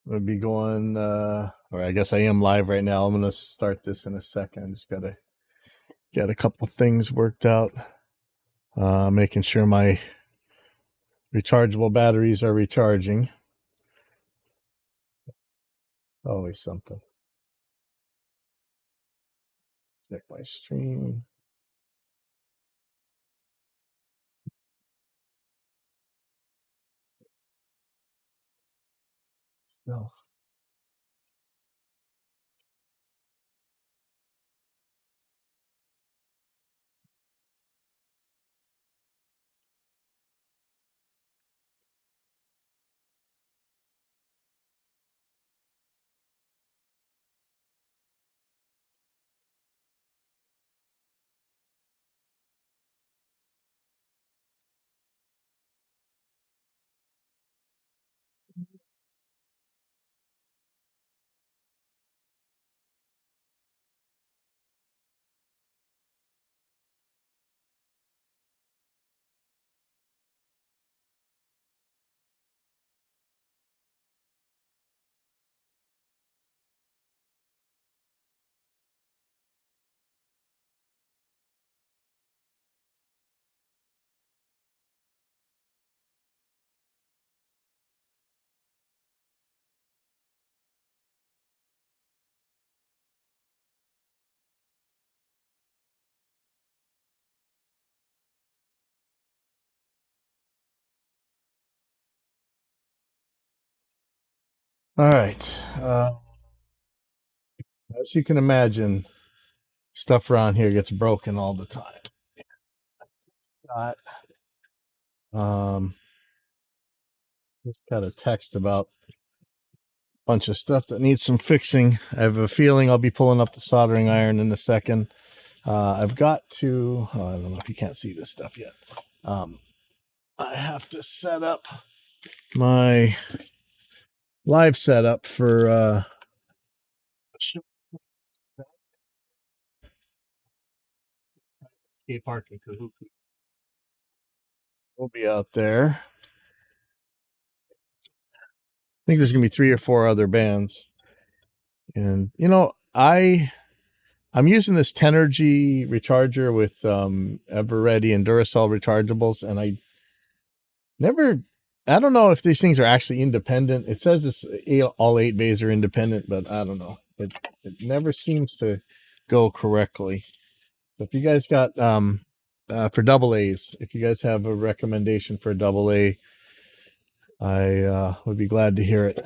We'll be going, or I guess I am live right now. I'm going to start this in a second. I just got to get a couple things worked out. Making sure my rechargeable batteries are recharging. Always something. Check my stream. No. All right. As you can imagine, stuff around here gets broken all the time. Just got a text about a bunch of stuff that needs some fixing. I have a feeling I'll be pulling up the soldering iron in a second. I've got to, I don't know if you can't see this stuff yet. I have to set up my live setup for skate park in Kailua. We'll be out there. I think there's gonna be 3 or 4 other bands, and I'm using this Tenergy recharger with Everready and Duracell rechargeables, and I don't know if these things are actually independent. It says this all 8 bays are independent, but I don't know. It never seems to go correctly. If you guys got for double A's, if you guys have a recommendation for a double A, I would be glad to hear it.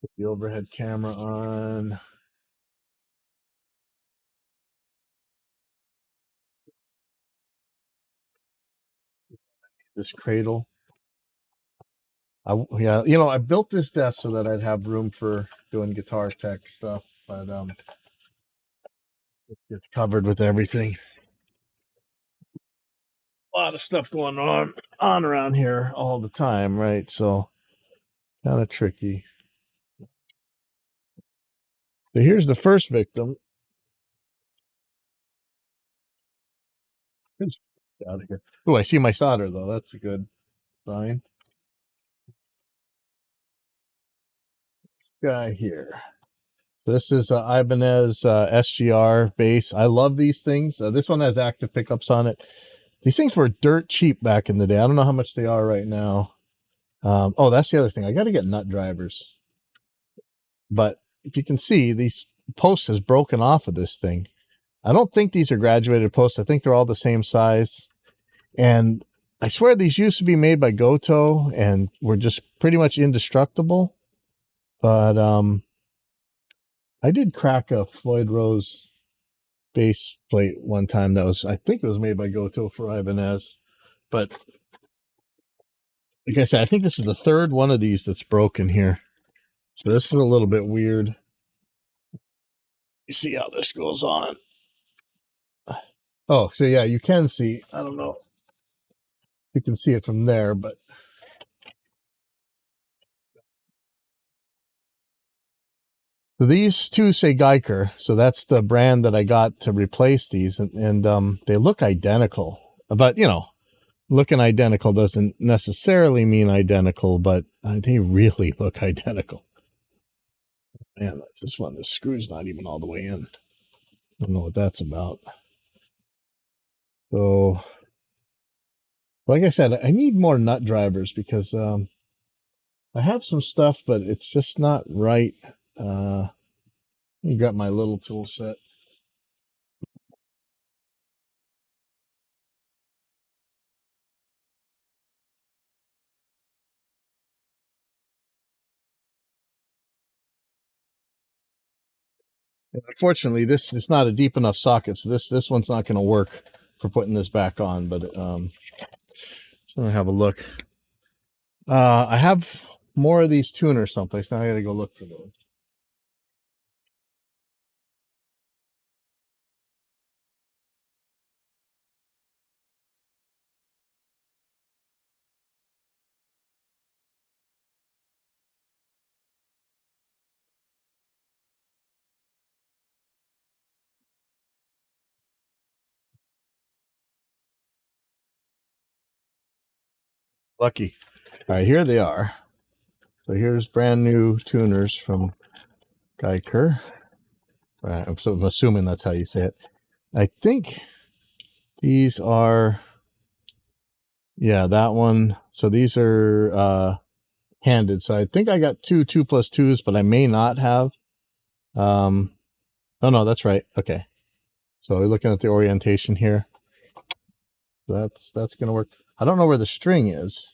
Put the overhead camera on. This cradle. I built this desk so that I'd have room for doing guitar tech stuff, but it gets covered with everything. A lot of stuff going on around here all the time, right? So kind of tricky. So here's the first victim. Out of here. Oh, I see my solder though. That's a good sign. Guy here. This is Ibanez SGR bass. I love these things. This one has active pickups on it. These things were dirt cheap back in the day. I don't know how much they are right now. Oh, that's the other thing. I got to get nut drivers. But if you can see, these posts has broken off of this thing. I don't think these are graduated posts. I think they're all the same size. And I swear these used to be made by Goto and were just pretty much indestructible. But I did crack a Floyd Rose base plate one time I think it was made by Goto for Ibanez. But like I said, I think this is the third one of these that's broken here. So this is a little bit weird. You see how this goes on. Oh, so yeah, you can see. I don't know. You can see it from there, but so these two say Geiger. So that's the brand that I got to replace these, and they look identical. But looking identical doesn't necessarily mean identical, but they really look identical. Man, that's this one. The screw's not even all the way in. I don't know what that's about. So, like I said, I need more nut drivers because I have some stuff, but it's just not right. You got my little tool set. Unfortunately, this is not a deep enough socket, so this one's not going to work for putting this back on. But I'm gonna have a look. I have more of these tuners someplace. Now I got to go look for those. Lucky. All right, here they are. So here's brand new tuners from Geiker. I'm assuming that's how you say it. I think these are, yeah, that one. So these are handed. So I think I got two 2+2s, but I may not have. Oh no, that's right. Okay. So we're looking at the orientation here. That's gonna work. I don't know where the string is.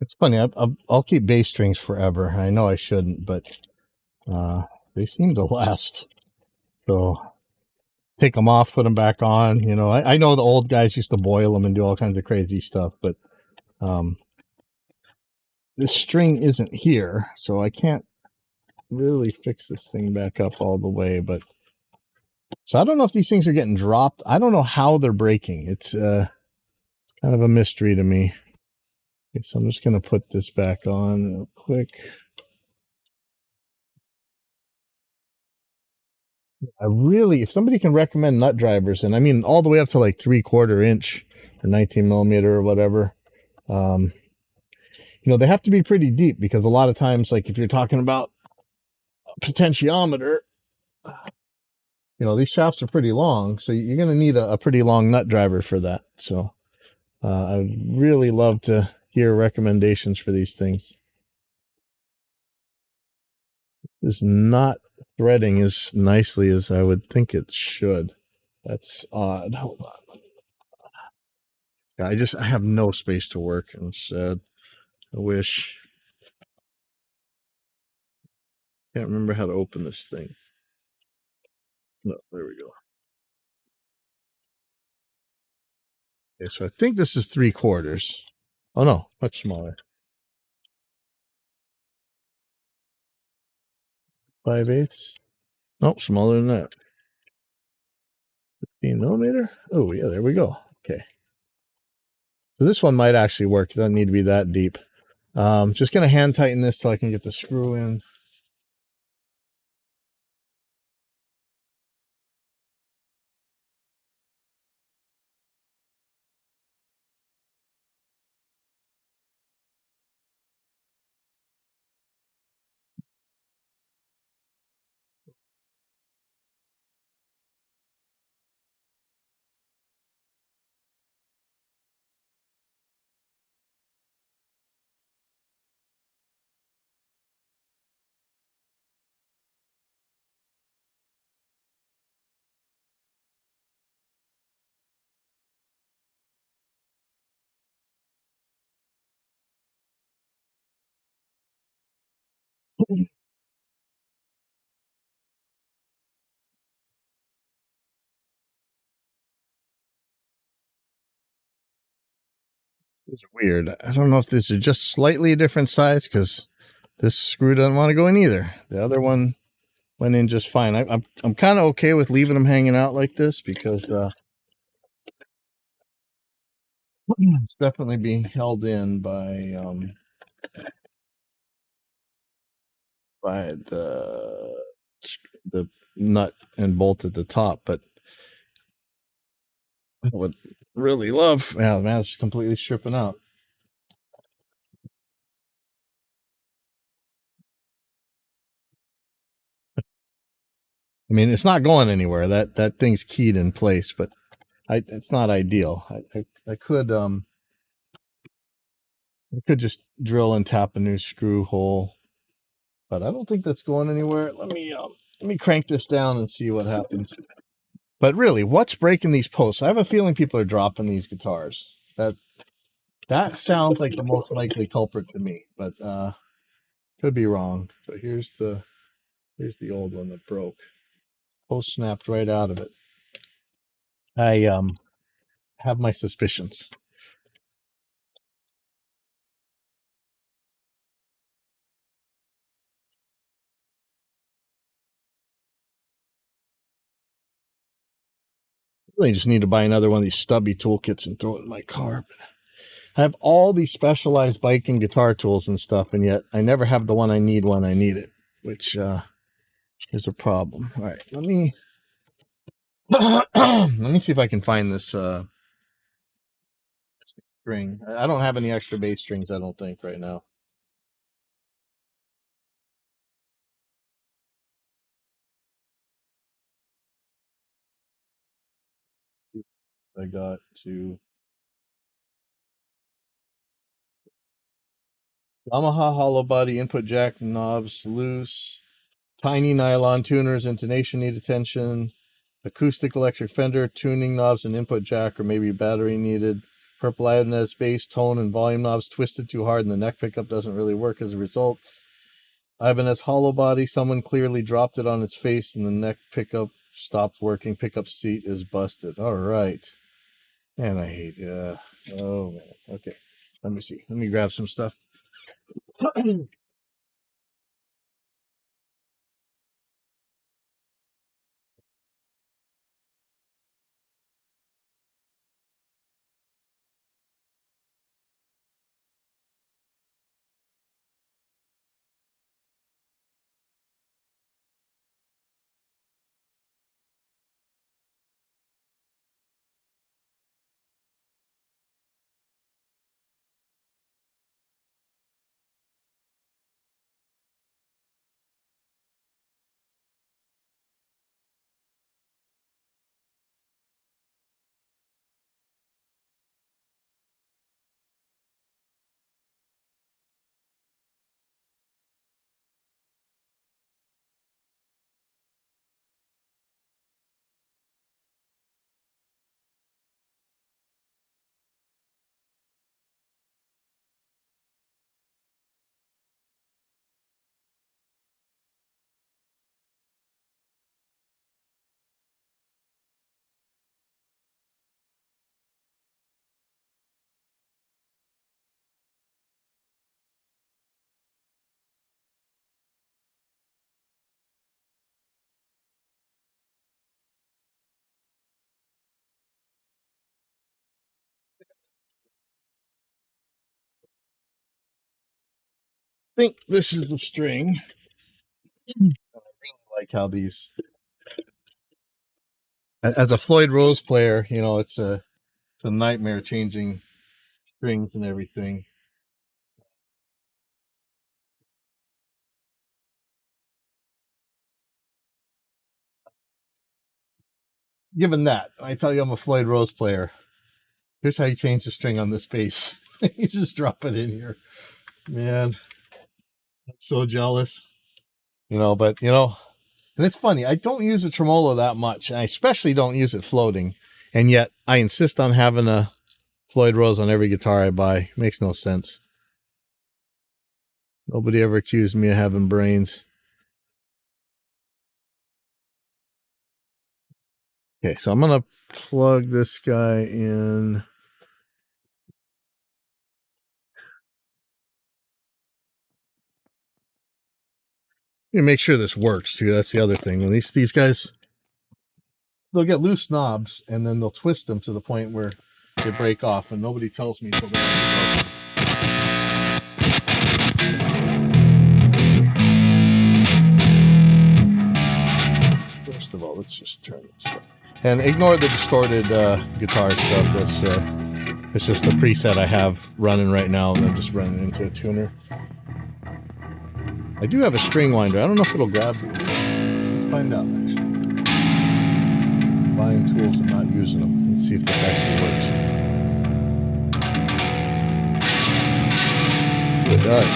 It's funny. I'll keep bass strings forever. I know I shouldn't, but uh, they seem to last. So take them off, put them back on. You know, I know the old guys used to boil them and do all kinds of crazy stuff, but um, this string isn't here, so I can't really fix this thing back up all the way. But so I don't know if these things are getting dropped. I don't know how they're breaking. It's kind of a mystery to me. Okay, so I'm just going to put this back on real quick. If somebody can recommend nut drivers, and I mean all the way up to like 3/4 inch or 19 millimeter or whatever, um, they have to be pretty deep because a lot of times, like if you're talking about a potentiometer, these shafts are pretty long, so you're going to need a pretty long nut driver for that. So I'd really love to hear recommendations for these things. Is not threading as nicely as I would think it should. That's odd. Hold on. Yeah, I have no space to work. I'm sad. I wish. Can't remember how to open this thing. No, there we go. Okay, so I think this is 3/4. Oh no, much smaller. 5/8. Nope, smaller than that. 15 millimeter. Oh yeah, there we go. Okay. So this one might actually work. It doesn't need to be that deep. Just gonna hand tighten this till I can get the screw in. These are weird. I don't know if these are just slightly a different size because this screw doesn't want to go in either. The other one went in just fine. I'm kind of okay with leaving them hanging out like this because it's definitely being held in by the nut and bolt at the top. But I would really love. Yeah, man, it's completely stripping out. I mean, it's not going anywhere. That thing's keyed in place, but it's not ideal. I could just drill and tap a new screw hole, but I don't think that's going anywhere. Let me crank this down and see what happens. But really, what's breaking these posts? I have a feeling people are dropping these guitars. That sounds like the most likely culprit to me, but could be wrong. So here's the old one that broke. Post snapped right out of it. I have my suspicions. Really just need to buy another one of these stubby toolkits and throw it in my car. I have all these specialized bike and guitar tools and stuff, and yet I never have the one I need when I need it, which is a problem. All right, let me let me see if I can find this string. I don't have any extra bass strings, I don't think, right now. I got to Yamaha hollow body input jack knobs loose. Tiny nylon tuners, intonation need attention. Acoustic electric fender, tuning knobs and input jack or maybe battery needed. Purple Ibanez bass, tone, and volume knobs twisted too hard and the neck pickup doesn't really work as a result. Ibanez hollow body, someone clearly dropped it on its face and the neck pickup stopped working. Pickup seat is busted. All right. Man, I hate oh man. Okay. Let me see. Let me grab some stuff. I think this is the string. I like how these as a Floyd Rose player, you know, it's a nightmare changing strings and everything. Given that, I tell you I'm a Floyd Rose player. Here's how you change the string on this bass. You just drop it in here. Man, I'm so jealous. You know, but you know, and it's funny, I don't use a tremolo that much. I especially don't use it floating. And yet I insist on having a Floyd Rose on every guitar I buy. It makes no sense. Nobody ever accused me of having brains. Okay, so I'm gonna plug this guy in. You make sure this works too. That's the other thing. When these guys, they'll get loose knobs and then they'll twist them to the point where they break off, and nobody tells me until they're already broken. First of all, let's just turn this up. And ignore the distorted guitar stuff. That's it's just a preset I have running right now, and I'm just running into a tuner. I do have a string winder. I don't know if it'll grab these. Let's find out, actually. Buying tools and not using them. Let's see if this actually works. It does.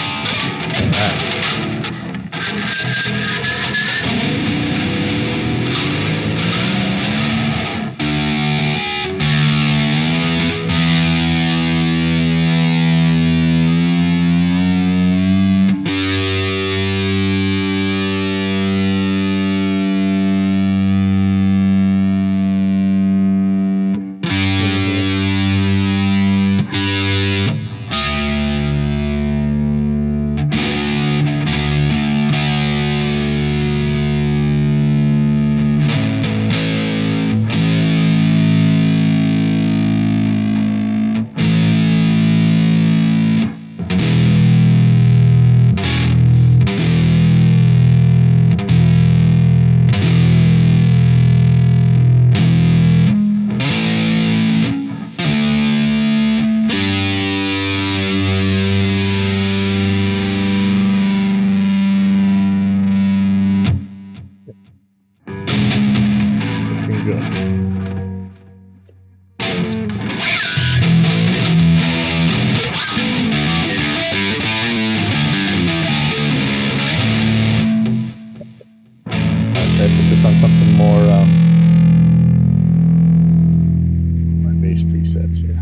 Should I put this on something more my bass presets here?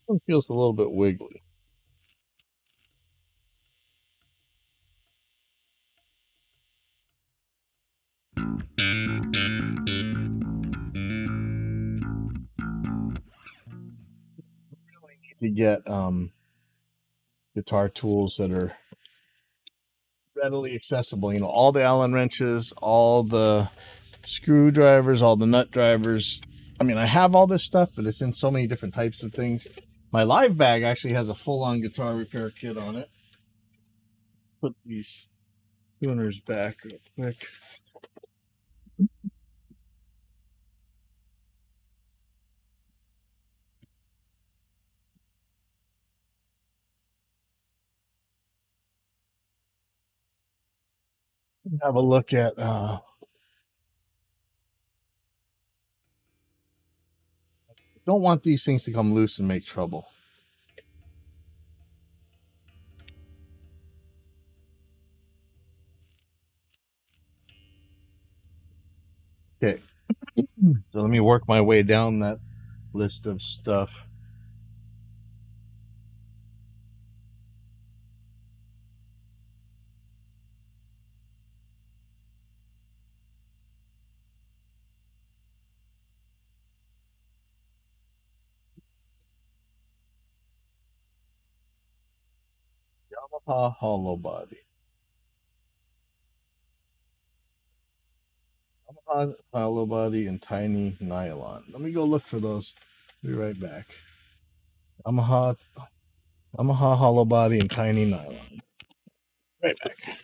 It feels a little bit wiggly. Really need to get guitar tools that are readily accessible. You know, all the Allen wrenches, all the screwdrivers, all the nut drivers. I mean, I have all this stuff, but it's in so many different types of things. My live bag actually has a full-on guitar repair kit on it. Put these tuners back real quick. Have a look at don't want these things to come loose and make trouble. Okay, so let me work my way down that list of stuff. Yamaha hollow body. Yamaha hollow body and tiny nylon. Let me go look for those. Be right back. Yamaha hollow body and tiny nylon. Right back.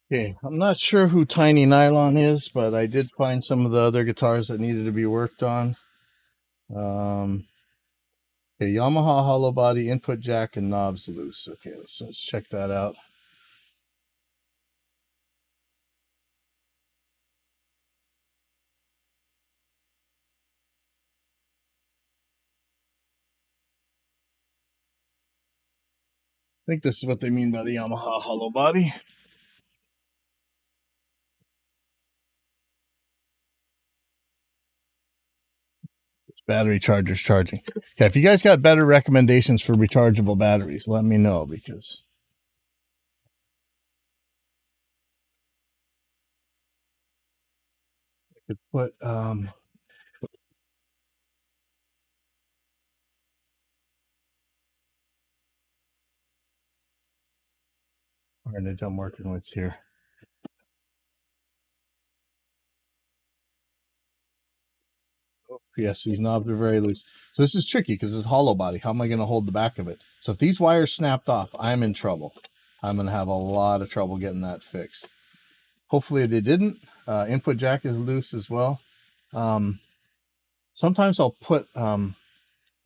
Okay, I'm not sure who Tiny Nylon is, but I did find some of the other guitars that needed to be worked on. Okay, Yamaha hollow body, input jack, and knobs loose. Okay, let's check that out. I think this is what they mean by the Yamaha hollow body. Battery chargers charging. Okay, if you guys got better recommendations for rechargeable batteries, let me know because I could put harnage I'm working with here. Oh, yes, these knobs are very loose. So this is tricky because it's hollow body. How am I going to hold the back of it? So if these wires snapped off, I'm in trouble. I'm going to have a lot of trouble getting that fixed. Hopefully they didn't. Input jack is loose as well. Sometimes I'll put a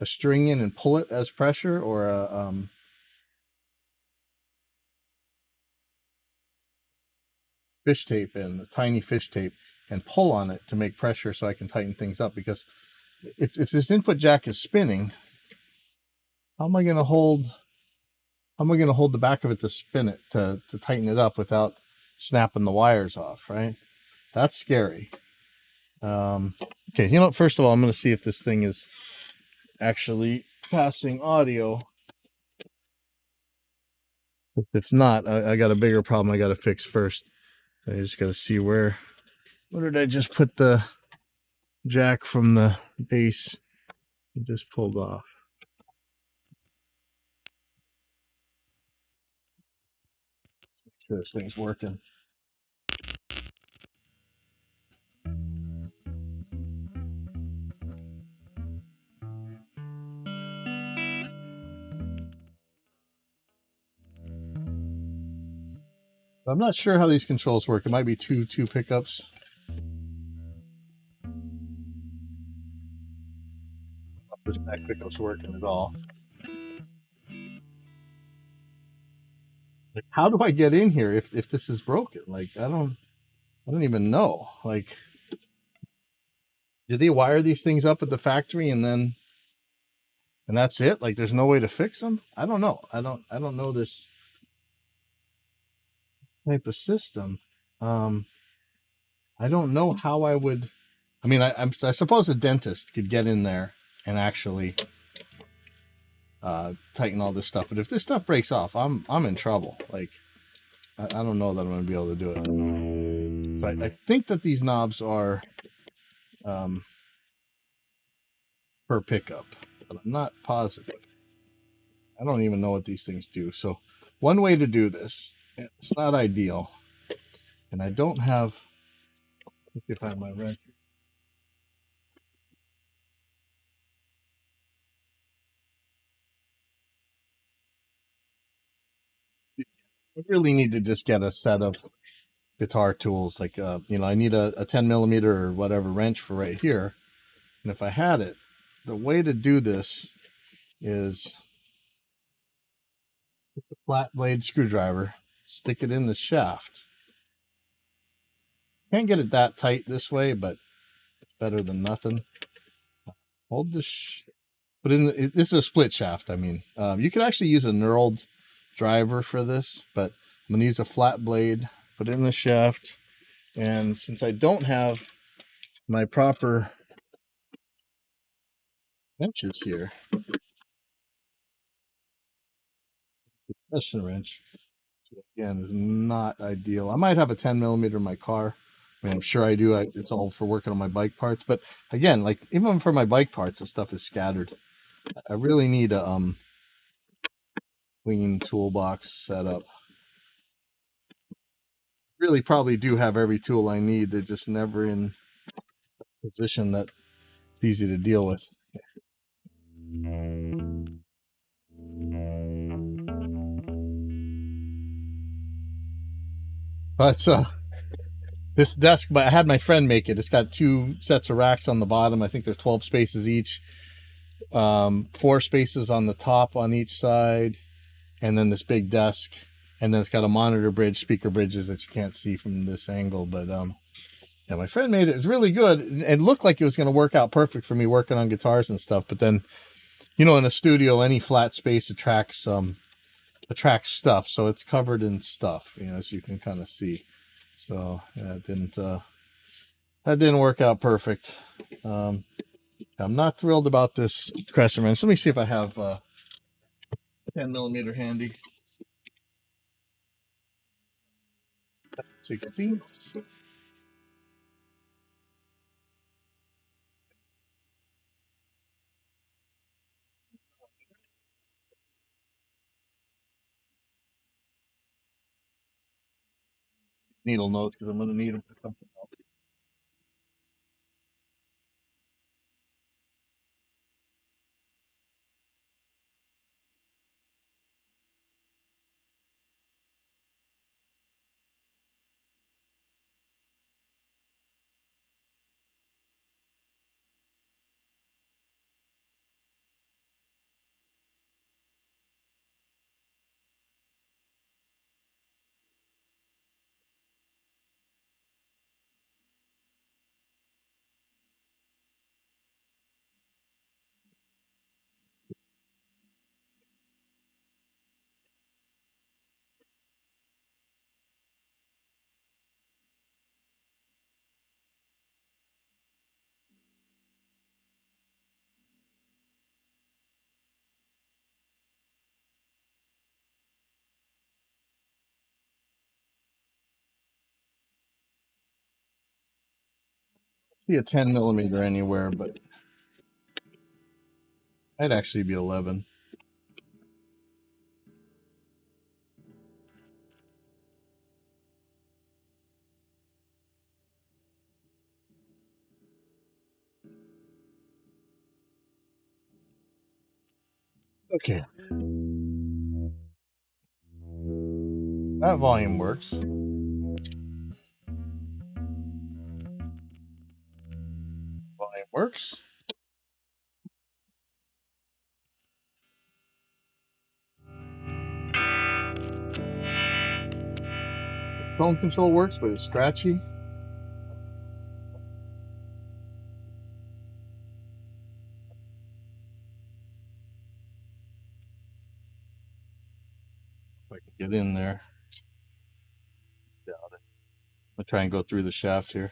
string in and pull it as pressure, or a fish tape in, a tiny fish tape, and pull on it to make pressure so I can tighten things up. Because if this input jack is spinning, how am I going to hold? How am I going to hold the back of it to spin it to tighten it up without snapping the wires off? Right? That's scary. Okay, you know, first of all, I'm going to see if this thing is actually passing audio. If not, I got a bigger problem I got to fix first. I just got to see where did I just put the jack from the base? It just pulled off. Make sure this thing's working. I'm not sure how these controls work. It might be two pickups. If this back pickup's working at all. Like, how do I get in here if this is broken? Like, I don't even know. Like, do they wire these things up at the factory and that's it? Like, there's no way to fix them? I don't know. I don't know this type of system. I don't know how I would. I mean, I suppose a dentist could get in there and actually tighten all this stuff. But if this stuff breaks off, I'm in trouble. Like, I don't know that I'm going to be able to do it. So I think that these knobs are per pickup, but I'm not positive. I don't even know what these things do. So one way to do this, it's not ideal, and I don't have. Let me find my wrench. I really need to just get a set of guitar tools. Like, you know, I need a 10 millimeter or whatever wrench for right here. And if I had it, the way to do this is with a flat blade screwdriver, stick it in the shaft. Can't get it that tight this way, but it's better than nothing. Hold the but this is a split shaft. I mean, you could actually use a knurled driver for this, but I'm gonna use a flat blade, put it in the shaft, and since I don't have my proper wrenches here, compression wrench, again, is not ideal. I might have a 10 millimeter in my car. I mean, I'm sure I do. It's all for working on my bike parts. But again, like even for my bike parts, the stuff is scattered. I really need a clean toolbox setup. Really, probably do have every tool I need. They're just never in a position that it's easy to deal with. But this desk, but I had my friend make it. It's got two sets of racks on the bottom. I think they're 12 spaces each. 4 spaces on the top on each side, and then this big desk, and then it's got a monitor bridge, speaker bridges that you can't see from this angle. But yeah, my friend made it. It was really good. It looked like it was going to work out perfect for me working on guitars and stuff. But then, in a studio, any flat space attracts stuff, so it's covered in stuff, as you can kind of see. So yeah, that didn't work out perfect. I'm not thrilled about this Crescent wrench. Let me see if I have 10mm handy. 16ths. Needle nose, because I'm going to need them for something else. See a 10mm anywhere, but I'd actually be 11. Okay, that volume works. Volume works. Tone control works, but it's scratchy. If I can get in there. Doubt it. I'll try and go through the shaft here.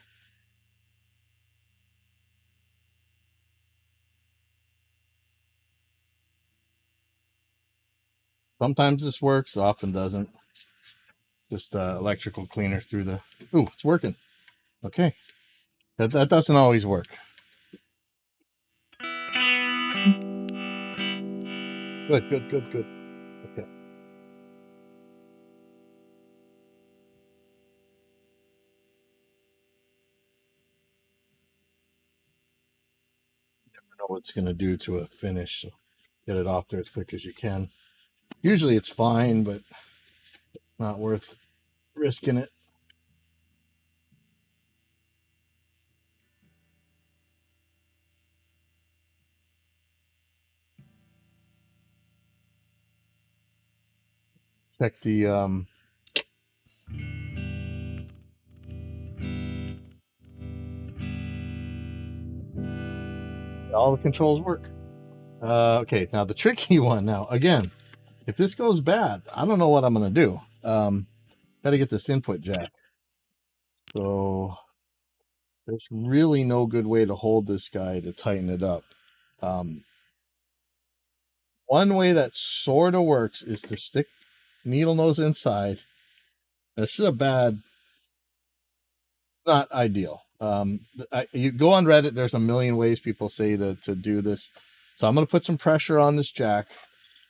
Sometimes this works, often doesn't. Just electrical cleaner through the. Ooh, it's working. Okay, that doesn't always work. Good, good, good, good. Okay. Never know what it's going to do to a finish. So get it off there as quick as you can. Usually it's fine, but not worth risking it. Check the all the controls work. Okay, now the tricky one. Now again, if this goes bad, I don't know what I'm gonna do. Got to get this input jack. So there's really no good way to hold this guy to tighten it up. Um, One way that sort of works is to stick needle nose inside. This is a bad, not ideal. You go on Reddit, there's a million ways people say to do this. So I'm going to put some pressure on this jack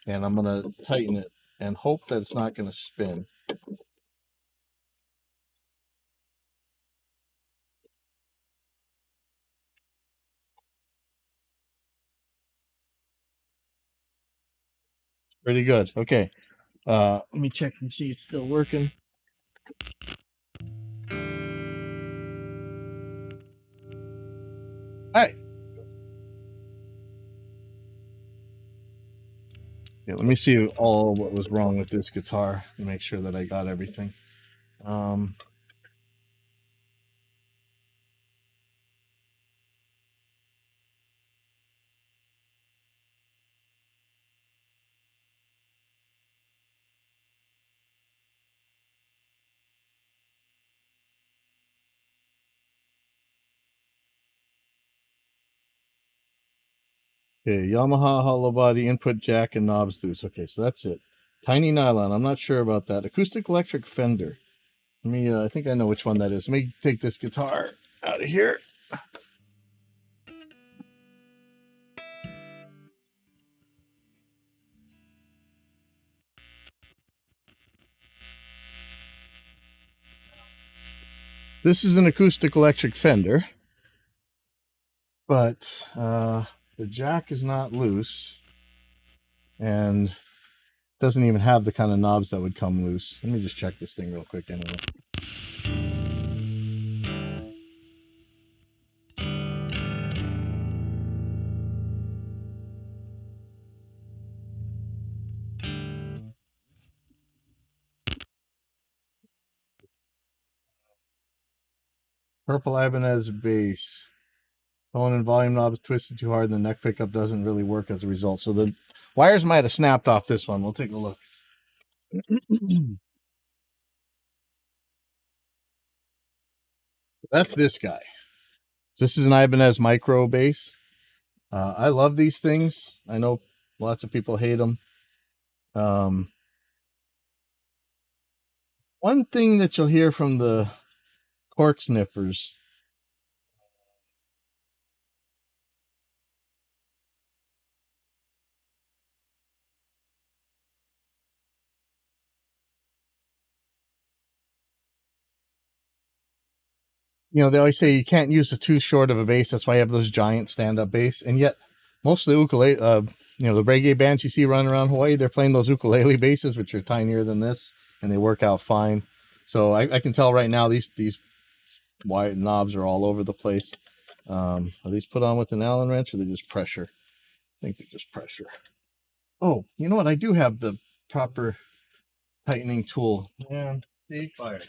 and I'm going to tighten it and hope that it's not going to spin. Pretty good. Okay. Let me check and see it's still working. All right. Yeah, let me see all what was wrong with this guitar and make sure that I got everything. Um, okay, Yamaha hollow body input jack and knobs loose. Okay, so that's it. Tiny nylon. I'm not sure about that. Acoustic electric fender. Let me. I think I know which one that is. Let me take this guitar out of here. This is an acoustic electric fender, but the jack is not loose and doesn't even have the kind of knobs that would come loose. Let me just check this thing real quick anyway. Purple Ibanez bass. Tone and volume knobs twisted too hard, and the neck pickup doesn't really work as a result. So the wires might have snapped off this one. We'll take a look. That's this guy. This is an Ibanez micro bass. I love these things. I know lots of people hate them. Um, one thing that you'll hear from the cork sniffers, they always say you can't use the too short of a bass. That's why you have those giant stand-up bass. And yet, most of the ukulele, the reggae bands you see running around Hawaii, they're playing those ukulele basses, which are tinier than this, and they work out fine. So I can tell right now these wire knobs are all over the place. Are these put on with an Allen wrench, or are they just pressure? I think they're just pressure. Oh, you know what? I do have the proper tightening tool. Yeah, see, fire.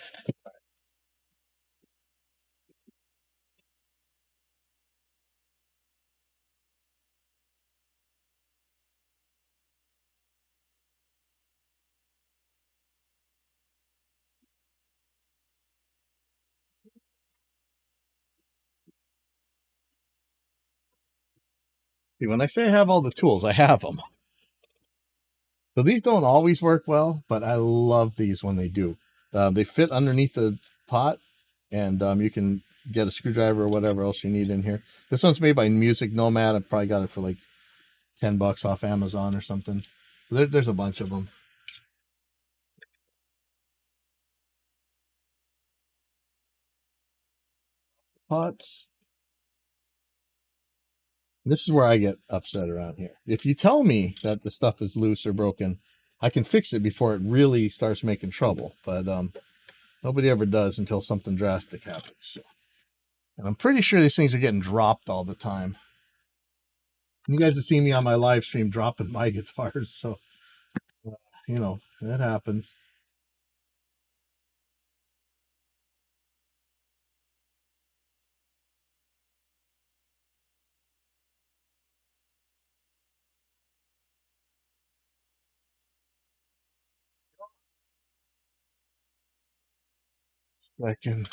See, when I say I have all the tools, I have them. So these don't always work well, but I love these when they do. They fit underneath the pot, and you can get a screwdriver or whatever else you need in here. This one's made by Music Nomad. I probably got it for like $10 off Amazon or something. There's a bunch of them. Pots. This is where I get upset around here. If you tell me that the stuff is loose or broken, I can fix it before it really starts making trouble. But nobody ever does until something drastic happens. So, and I'm pretty sure these things are getting dropped all the time. You guys have seen me on my live stream dropping my guitars, so that happens. I can.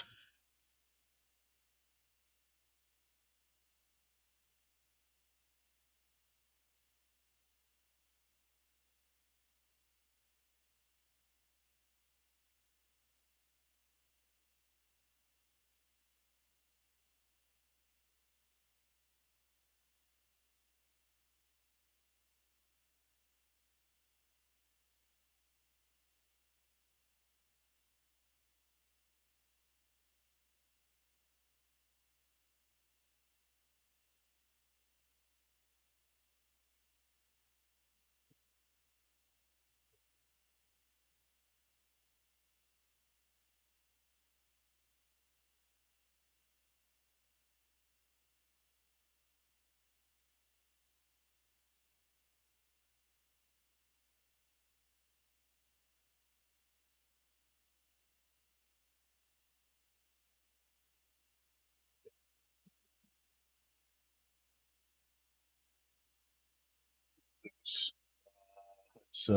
It's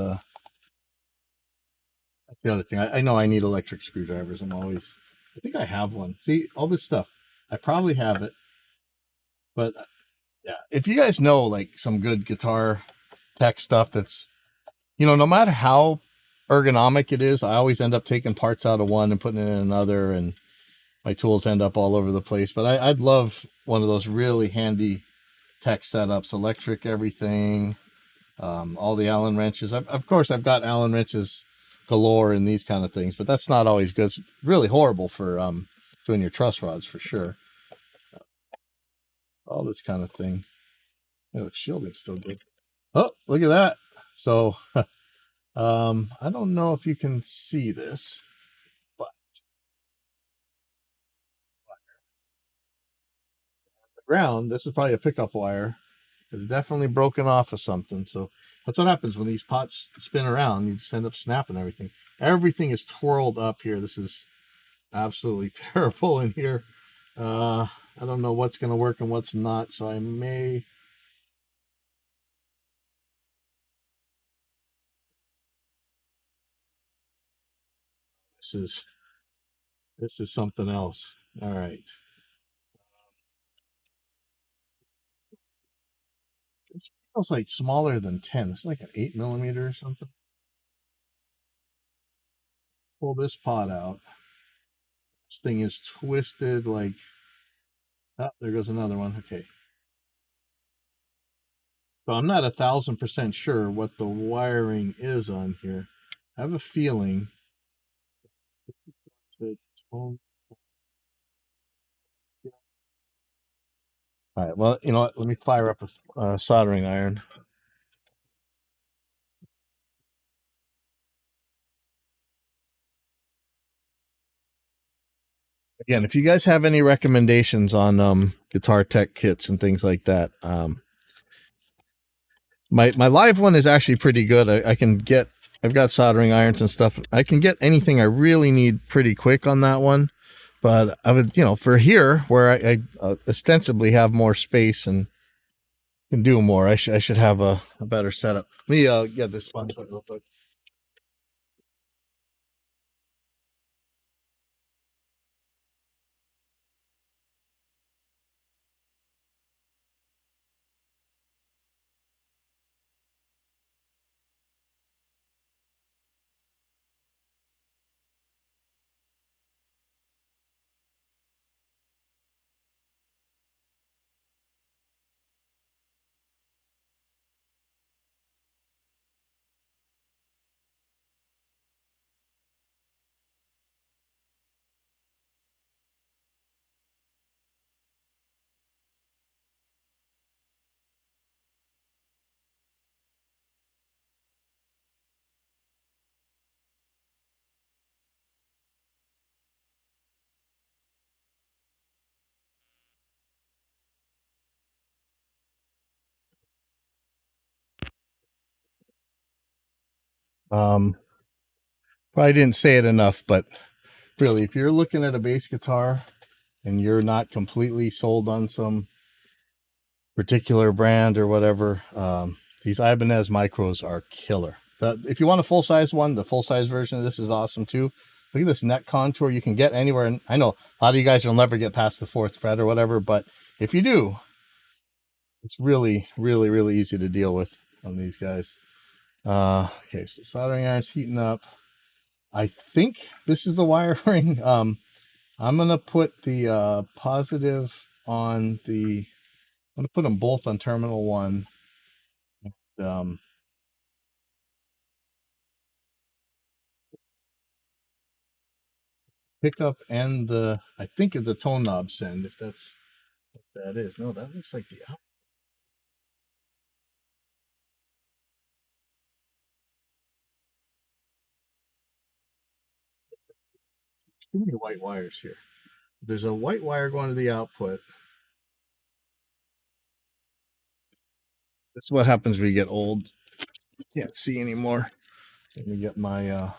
that's the other thing. I know I need electric screwdrivers. I think I have one. See, all this stuff. I probably have it, but yeah. If you guys know like some good guitar tech stuff that's, no matter how ergonomic it is, I always end up taking parts out of one and putting it in another, and my tools end up all over the place. But I'd love one of those really handy tech setups, electric everything, all the Allen wrenches. Of course, I've got Allen wrenches galore in these kind of things, but that's not always good. It's really horrible for doing your truss rods for sure. All this kind of thing. The shielding's still good. Oh, look at that. So, I don't know if you can see this, but the ground, this is probably a pickup wire. It's definitely broken off of something. So that's what happens when these pots spin around. You just end up snapping everything. Everything is twirled up here. This is absolutely terrible in here. I don't know what's going to work and what's not. So I may. This is this is something else. All right. It feels like smaller than 10. It's like an 8 millimeter or something. Pull this pot out. This thing is twisted like. Oh, there goes another one. Okay. So I'm not 1,000% sure what the wiring is on here. I have a feeling that. All right. Well, you know what? Let me fire up a soldering iron. Again, if you guys have any recommendations on guitar tech kits and things like that, my live one is actually pretty good. I can get. I've got soldering irons and stuff. I can get anything I really need pretty quick on that one. But I would, for here where I ostensibly have more space and can do more, I should have a better setup. Let me get this sponge real quick. Um, Probably didn't say it enough, but really, if you're looking at a bass guitar and you're not completely sold on some particular brand or whatever, these Ibanez Micros are killer. If you want a full size one, the full size version of this is awesome too. Look at this neck contour. You can get anywhere. And I know a lot of you guys will never get past the fourth fret or whatever, but if you do, it's really, really, really easy to deal with on these guys. Okay, so soldering iron's heating up. I think this is the wiring. I'm gonna put the positive on the. I'm gonna put them both on terminal one. Um, Pickup and I think it's the tone knob send. If that's what that is. No, that looks like the out. Too many white wires here. There's a white wire going to the output. This is what happens when you get old. Can't see anymore. Let me get my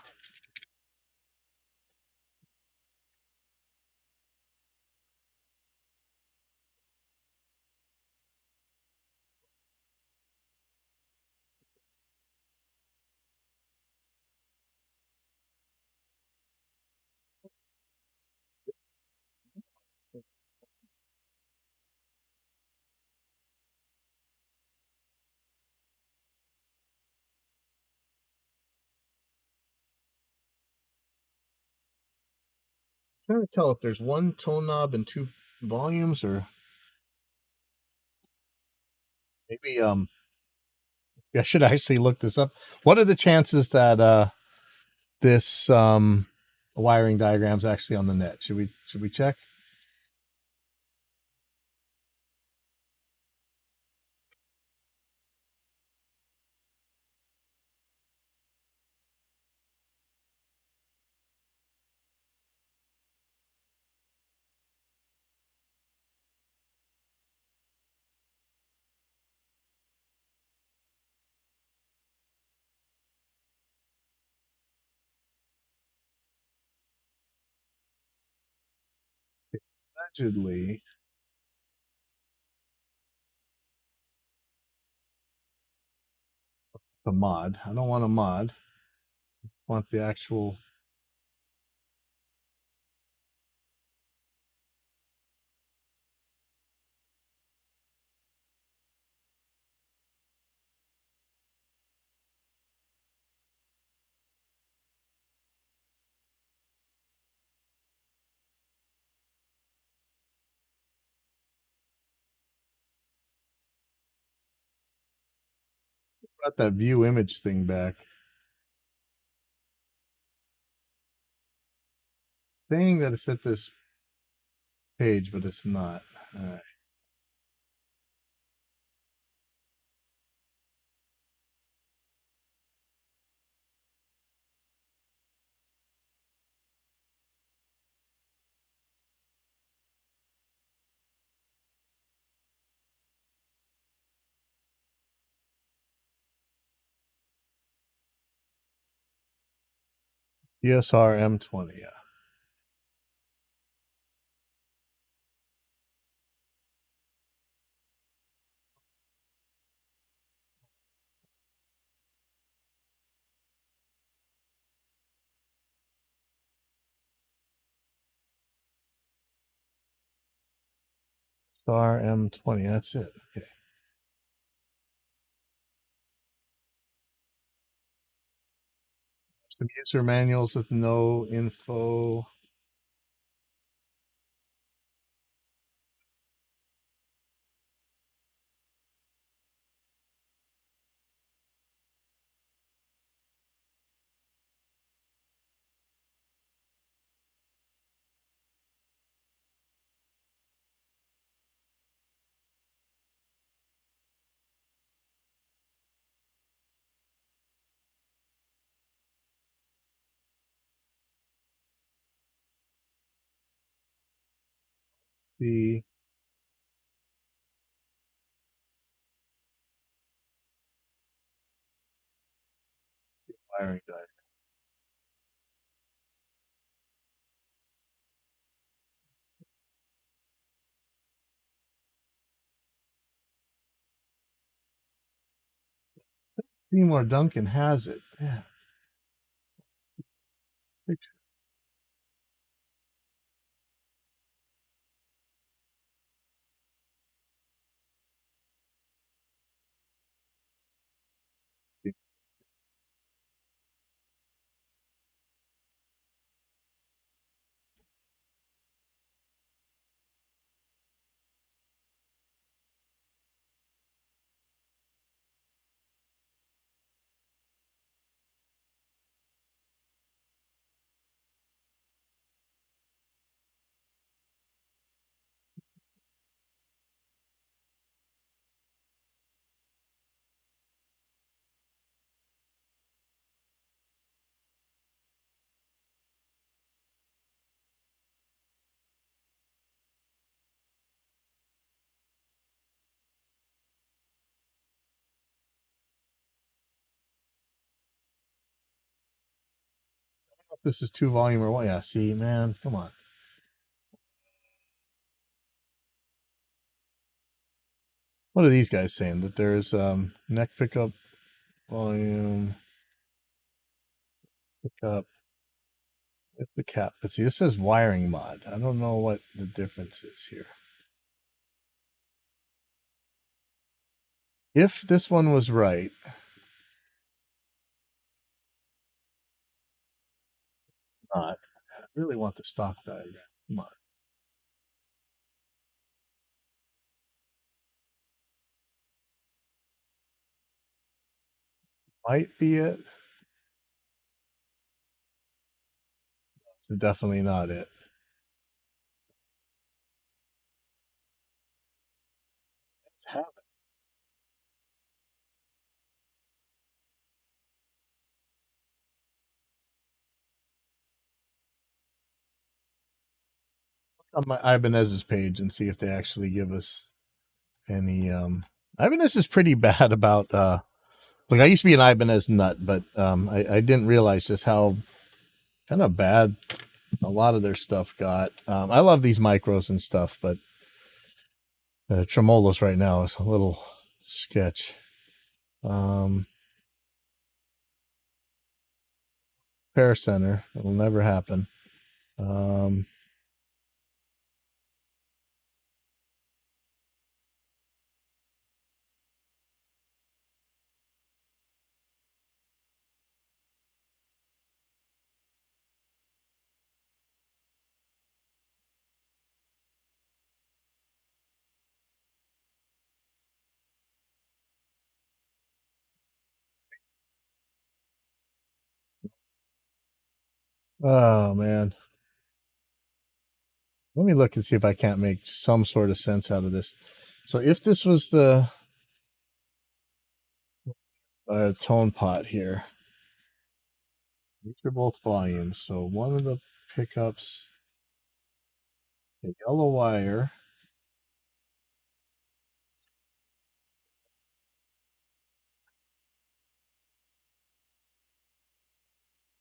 trying to tell if there's one tone knob and two volumes, or maybe I should actually look this up. What are the chances that this wiring diagram's actually on the net? Should we check? Allegedly, the mod. I don't want a mod. I want the actual. Got that view image thing back. Saying that it's at this page, but it's not. All right. ESR M20. Yeah. ESR M20. That's it. Okay. Some user manuals with no info. The wiring diagram. Seymour Duncan has it. Yeah. Picture. This is two volume or what? Yeah. See, man, come on. What are these guys saying? That there's neck pickup, volume pickup with the cap. But see, this says wiring mod. I don't know what the difference is here. If this one was right, not. really want the stock diagram. Come on. Might be it. It's definitely not it. Let's have it. On my Ibanez's page and see if they actually give us any. Ibanez is pretty bad about. Like I used to be an Ibanez nut, but I didn't realize just how kind of bad a lot of their stuff got. I love these micros and stuff, but Tremolos right now is a little sketch. Repair center. It'll never happen. Um, oh man. Let me look and see if I can't make some sort of sense out of this. So if this was the tone pot here, these are both volumes. So one of the pickups, a yellow wire.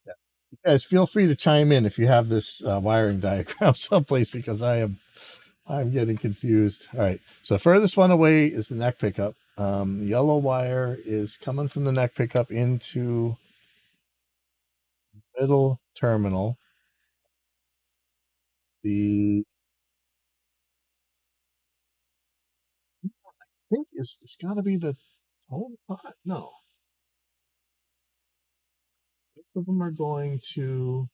Yeah. You guys, feel free to chime in if you have this wiring diagram someplace because I'm getting confused. All right. So furthest one away is the neck pickup. Yellow wire is coming from the neck pickup into middle terminal. The I think it's got to be the tone pot. No, both of them are going to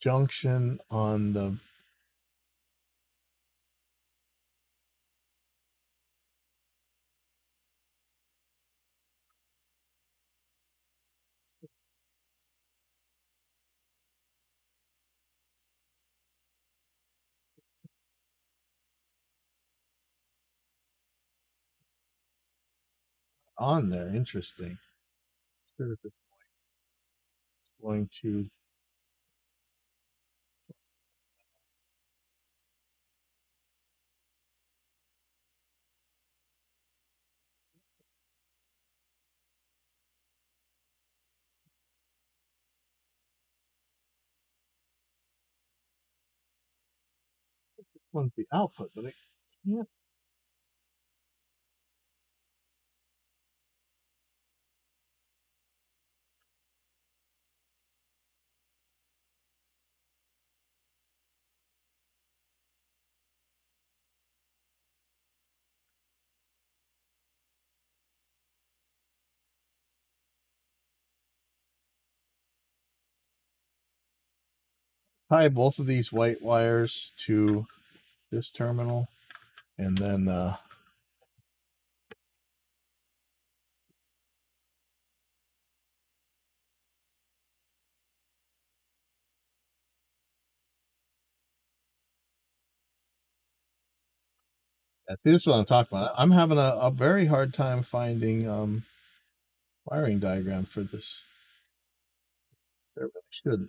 junction on the on there. Interesting. Sure if it's going to one's the output, but I can't tie both of these white wires to this terminal, and then see, this is what I'm talking about. I'm having a very hard time finding wiring diagram for this. There really should.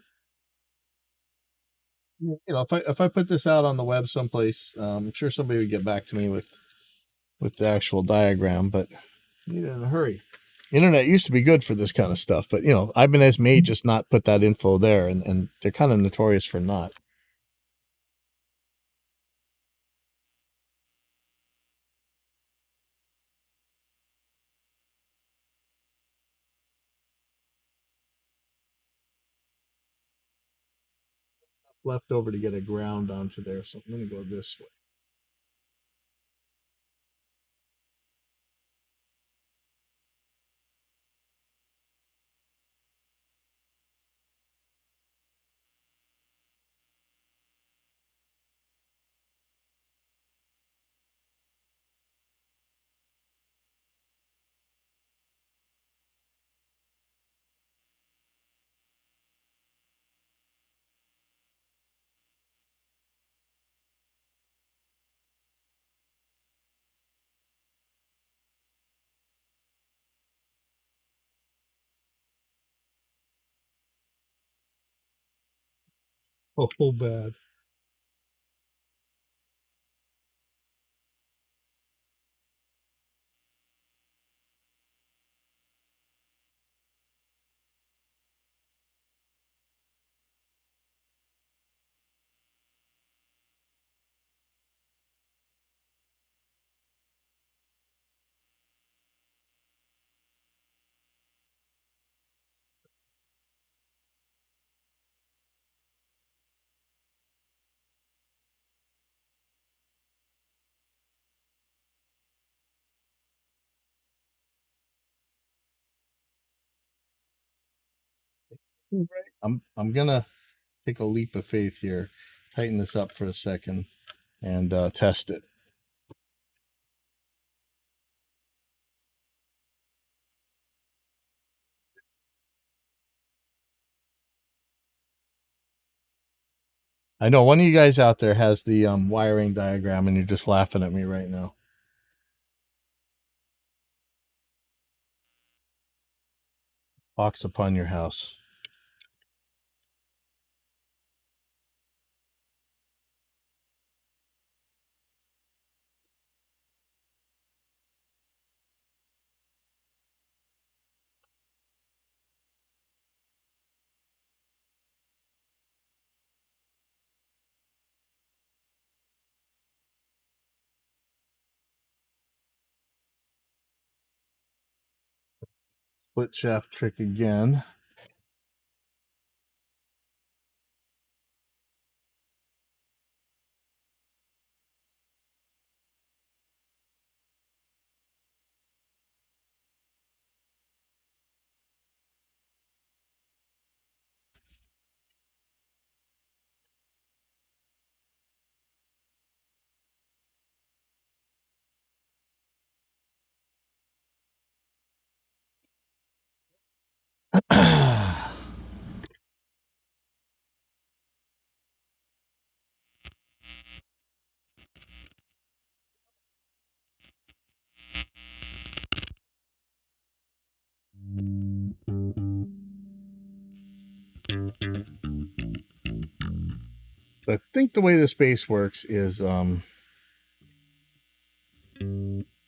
If I put this out on the web someplace, I'm sure somebody would get back to me with the actual diagram, but need it in a hurry. Internet used to be good for this kind of stuff, but Ibanez may just not put that info there, and they're kind of notorious for not. Left over to get a ground onto there, so I'm going to go this way. Oh, bad. I'm gonna take a leap of faith here, tighten this up for a second, and test it. I know one of you guys out there has the wiring diagram, and you're just laughing at me right now. Pox upon your house. Split shaft trick again. I think the way this bass works is one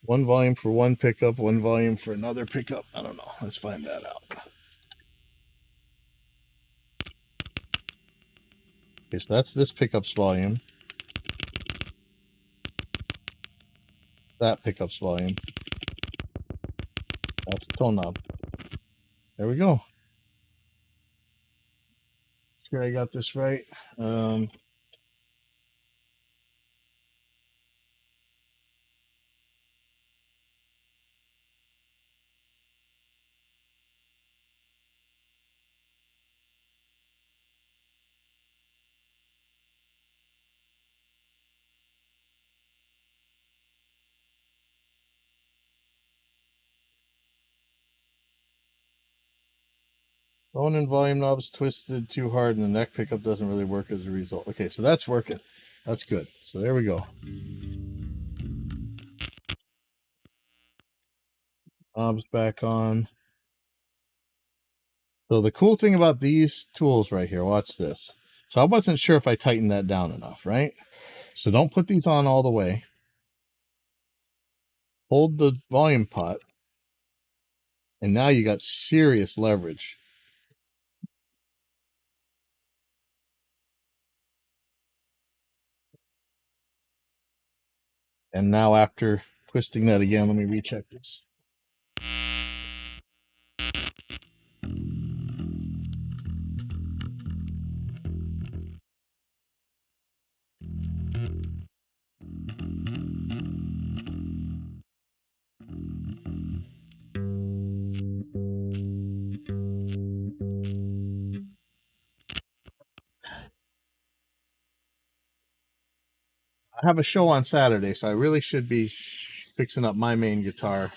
volume for one pickup, one volume for another pickup. I don't know. Let's find that out. Okay, so that's this pickup's volume. That pickup's volume. That's the tone knob. There we go. Sure I got this right. Tone and volume knobs twisted too hard, and the neck pickup doesn't really work as a result. Okay, so that's working. That's good. So there we go. Knobs back on. So the cool thing about these tools right here, watch this. So I wasn't sure if I tightened that down enough, right? So don't put these on all the way. Hold the volume pot, and now you got serious leverage. And now after twisting that again, let me recheck this. I have a show on Saturday, so I really should be fixing up my main guitar.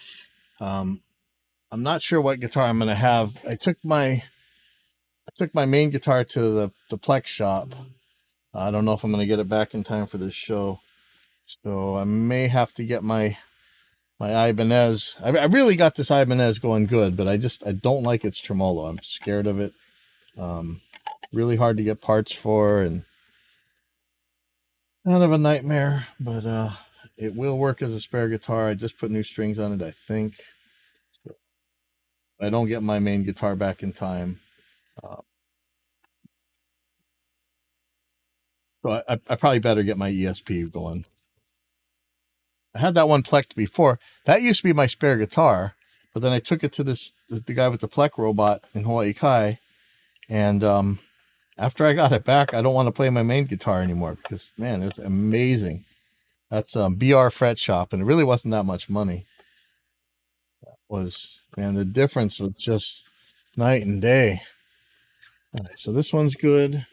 I'm not sure what guitar I'm going to have. I took my main guitar to the Plex shop. I don't know if I'm going to get it back in time for this show, so I may have to get my Ibanez. I really got this Ibanez going good, but I don't like its tremolo. I'm scared of it. really hard to get parts for, and kind of a nightmare. But it will work as a spare guitar. I just put new strings on it, I think. I don't get my main guitar back in time. Uh, so I probably better get my ESP going. I had that one plecked before. That used to be my spare guitar, but then I took it to the guy with the pleck robot in Hawaii Kai, and after I got it back, I don't want to play my main guitar anymore because man, it's amazing. That's BR Fret Shop, and it really wasn't that much money. Was man, the difference was just night and day. All right, so this one's good.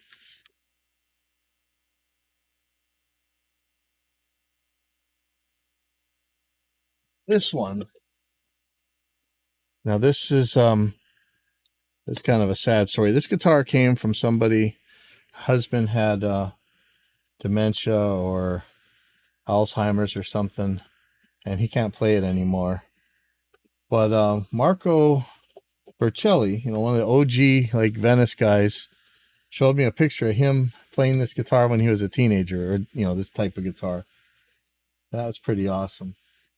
This one. Now this is it's kind of a sad story. This guitar came from somebody. Husband had dementia or Alzheimer's or something, and he can't play it anymore. But Marco Bercelli, one of the OG like Venice guys, showed me a picture of him playing this guitar when he was a teenager, or this type of guitar. That was pretty awesome.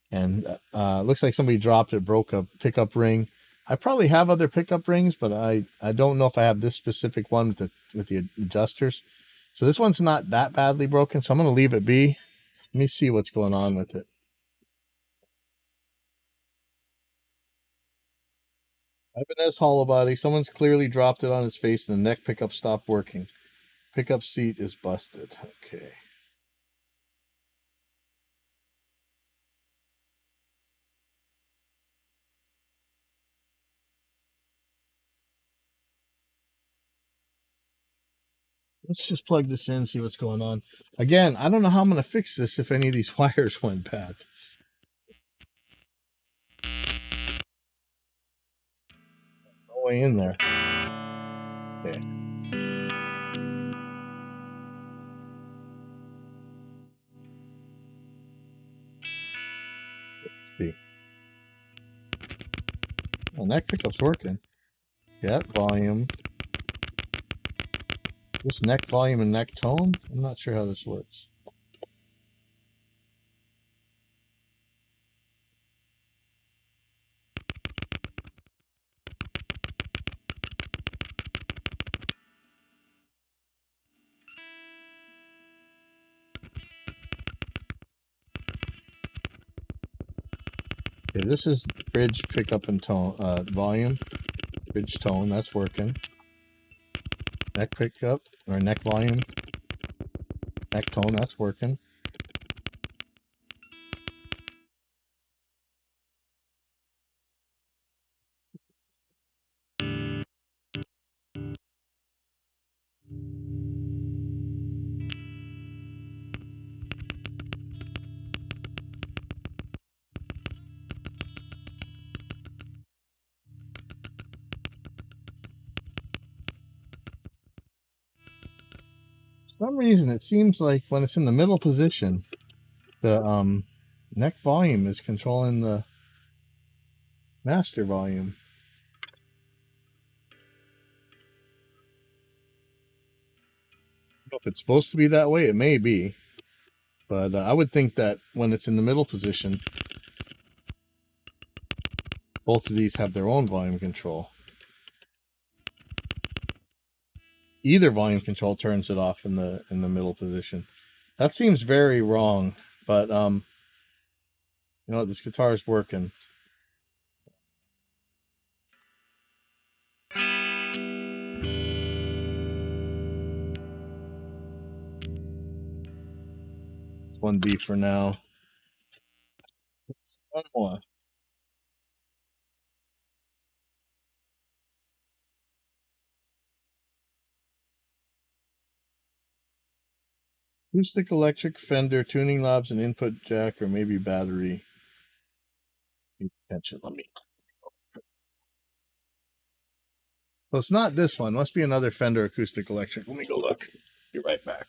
And looks like somebody dropped it, broke a pickup ring. I probably have other pickup rings, but I don't know if I have this specific one with the adjusters. So this one's not that badly broken, so I'm going to leave it be. Let me see what's going on with it. Ibanez hollow body. Someone's clearly dropped it on his face and the neck pickup stopped working. Pickup seat is busted. Okay. Let's just plug this in, see what's going on. Again, I don't know how I'm going to fix this if any of these wires went bad. No way in there. Okay. Let's see. Well, neck pickup's working. Yeah, volume. This neck volume and neck tone? I'm not sure how this works. Okay, this is bridge pickup and tone, volume, bridge tone, that's working. Neck pickup, or neck volume, neck tone, that's working. For some reason, it seems like when it's in the middle position, the neck volume is controlling the master volume. If it's supposed to be that way, it may be. But I would think that when it's in the middle position, both of these have their own volume control. Either volume control turns it off in the middle position. That seems very wrong, but this guitar is working. It's 1B for now. One more. Acoustic electric Fender tuning knobs and input jack, or maybe battery. Attention, let me. Well, it's not this one. It must be another Fender acoustic electric. Let me go look. Be right back.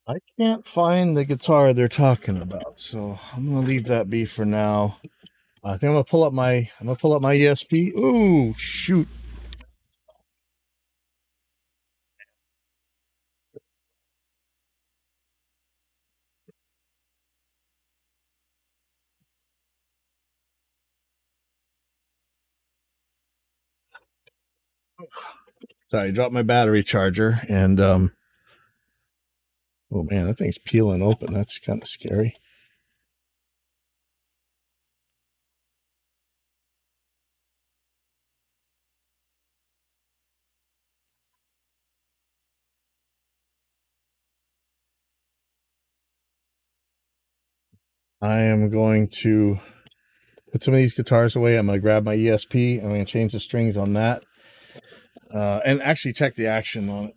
I can't find the guitar they're talking about, so I'm gonna leave that be for now. I think I'm gonna pull up my ESP. Ooh, shoot. Sorry, I dropped my battery charger and oh man, that thing's peeling open. That's kind of scary. I am going to put some of these guitars away. I'm going to grab my ESP. I'm going to change the strings on that. And actually check the action on it.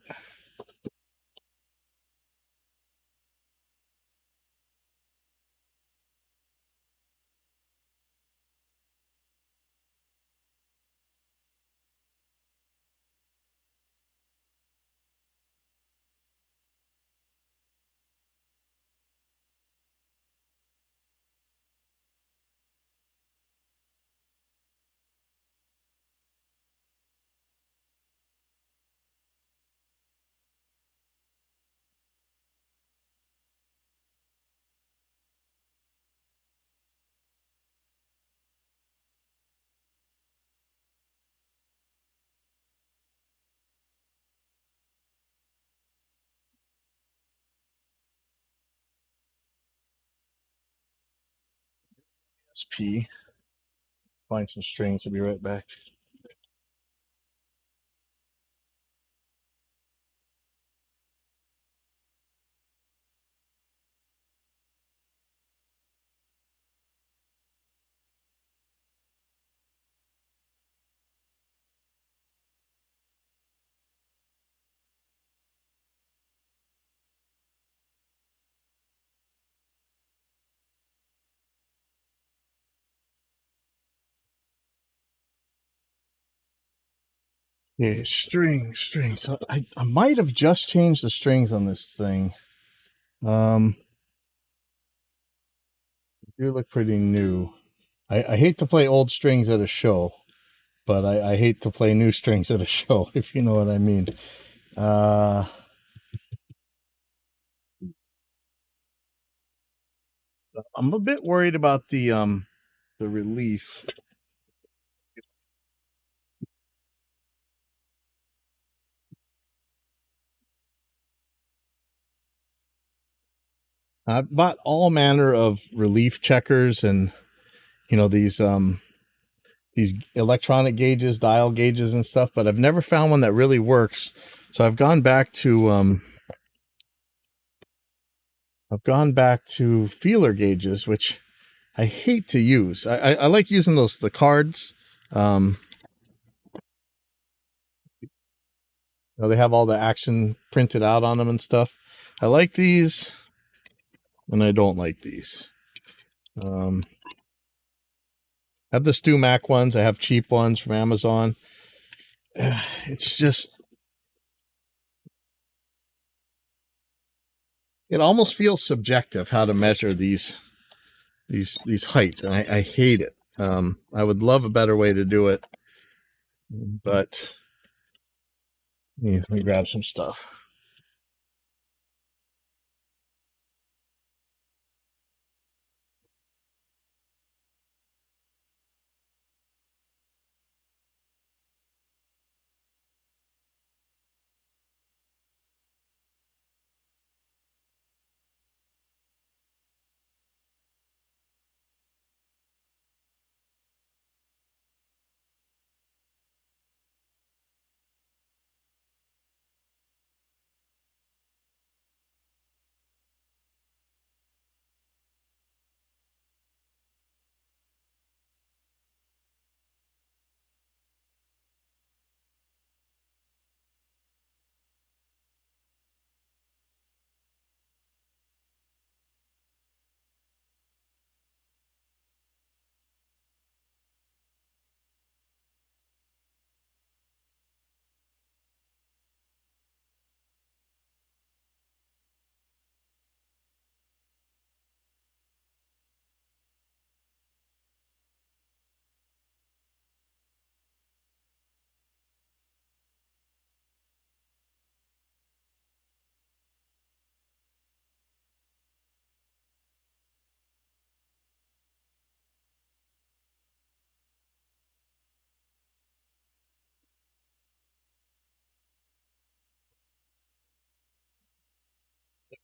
ESP. Find some strings. I'll be right back. Yeah, strings. So I might have just changed the strings on this thing. Um, they do look pretty new. I hate to play old strings at a show, but I hate to play new strings at a show, if you know what I mean. Uh, I'm a bit worried about the relief. I bought all manner of relief checkers and these electronic gauges, dial gauges and stuff, but I've never found one that really works. So I've gone back to feeler gauges, which I hate to use. I like using the cards. Um, they have all the action printed out on them and stuff. I like these, and I don't like these. I have the Stu Mac ones. I have cheap ones from Amazon. It's just it almost feels subjective how to measure these heights, and I hate it. I would love a better way to do it, but let me grab some stuff.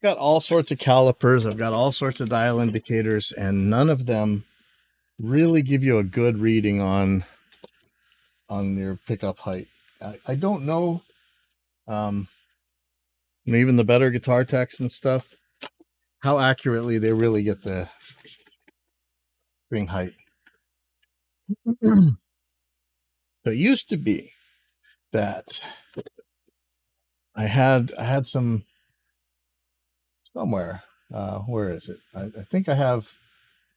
got all sorts of calipers. I've got all sorts of dial indicators, and none of them really give you a good reading on your pickup height. I don't know. Um, Even the better guitar techs and stuff, how accurately they really get the string height. So it used to be that I had some somewhere. Where is it? I think I have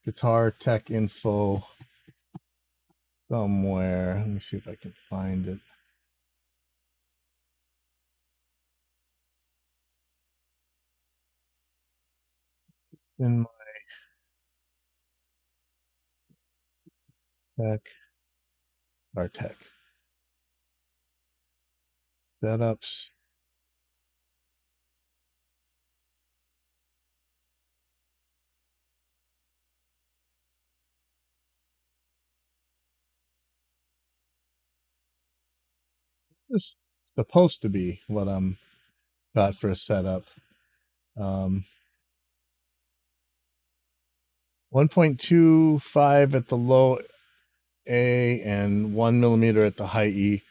guitar tech info somewhere. Let me see if I can find it. In my tech setups. This is supposed to be what I'm got for a setup. Um, 1.25 at the low A and 1 millimeter at the high E.